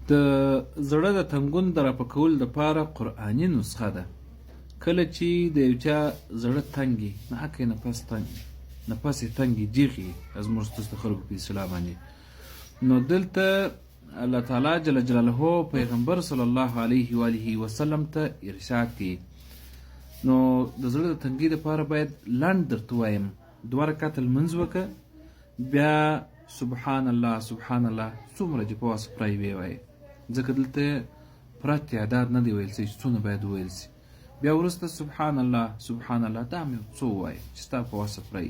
د زړه د تنګون د رفع کولو دپاره قرآني نسخه ده. کله چې د یو چا زړه تنګ وي، ناحقه نفس یې تنګ وي، جیغ یي زموږ ستاسو د خلکو په اصطلاح باندې، نو دلته الله تعالی جل جلاله پیغمبر صلی الله علیه و آله وسلم ته ارشاد کوي. نو د زړه د تنګۍ دپاره باید لنډ درته ووایم، 2 رکعته لمونځ وکړه، بیا سبحان الله سبحان الله څومره چې په وس پرای ووایې، ځکه دلته پوره تعداد نه دی ویل چې څونه باید وویل سي. بیا وروسته سبحان الله سبحان الله دا هم یو څو ووایې چې ستا په وس پرای،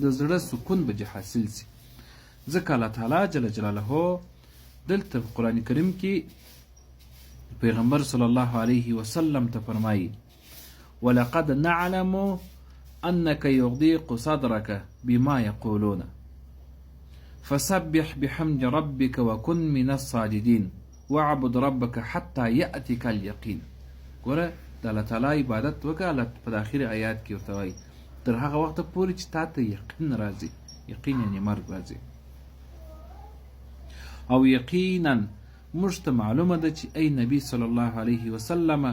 د زړه سکون به دې حاصل سي. ځکه الله تعالی جل جلاله دلته په قرآن کریم کې پیغمبر صلی الله علیه وسلم ته فرمایي: ولقد نعلم انك يضيق صدرك بما يقولون فسبح بحمد ربك وكن من الساجدين واعبد ربك حتى يأتيك اليقين. ګوره د الله تعالی عبادت وکړه. الله په آخري آیات کې ورته وایي تر هغه وخته پورې چې تا ته یقین راځي، یقین یعنې مرګ راځي. او یقینا موږ ته معلومه ده چې ای نبی صلی الله علیه وسلم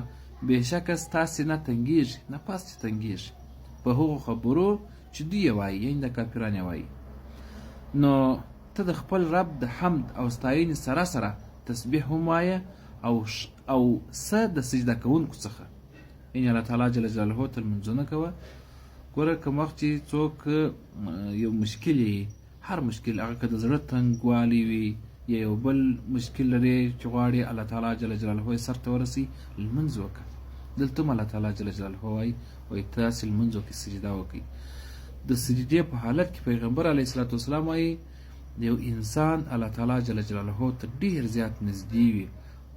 بېشکه ستاسې نه تنګېږي، نفس چې تنګېږي په هغو خبرو چې دوی یې وایي، یعنې د کافران یې وایي. نو ته د خپل رب د حمد او ستاینې سره سره تسبیح هم وایه او څه د سجده کوونکو څخه، یعنې الله تعالی جل جلاله ته لمونځونه کوه. ګوره کوم وخت چې څوک یو مشکل یې، هر مشکل هغه که د زړه تنګوالی وي یا یو بل مشکل لري چې غواړي الله تعالی جل جلاله یې سر ته ورسي، لمونځ وکړه. دلته هم الله تعالی جل جلاله وایي تاسې لمونځ وکړئ، سجده وکړئ. د سجدې په حالت کې پیغمبر علیه الصلاة والسلام وایي یو انسان الله تعالی جل جلاله ته ډېر زیات نږدې وي،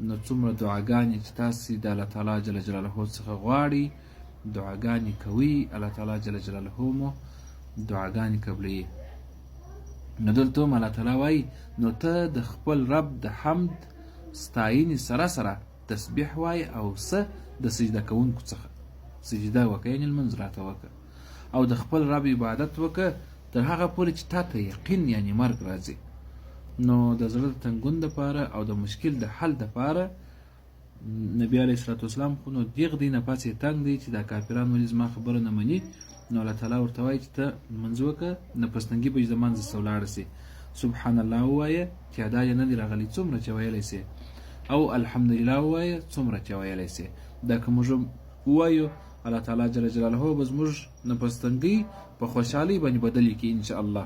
نو څومره دعاګانې چې تاسې د الله تعالی جل جلاله څخه غواړئ، دعاګانې کوئ، الله تعالی جل جلاله مو دعاګانې قبلوي. نو دلته هم الله تعالی وایي نو ته د خپل رب د حمد ستاینې سره سره تسبیح وایه او څه د سجده کوونکو څخه سجده وکړه، یعنې لمونځ راته وکړه، او د خپل رب عبادت وکړه تر هغه پورې چې تا ته یقین یعنې مرګ راځي. نو د زړه د تنګون دپاره او د مشکل د حل دپاره نبي علیه الصلاة والسلام خو نو دیغ دی، نفس یې تنګ دی چې دا کافران ولې زما خبره نه مني. نو الله تعالی ورته وایي چې ته لمونځ وکړه، نفس تنګي به د منځه څخه ولاړه سي. سبحان الله ووایه، تعداد یې نه دی راغلی څومره چې ویلی سي، او الحمدلله ووایه څومره چې ویلی سي. دا که موږ ووایو الله تعالی جل جلاله به زموږ نفس تنګي په خوشحالۍ باندې بدلې کړي انشاءالله.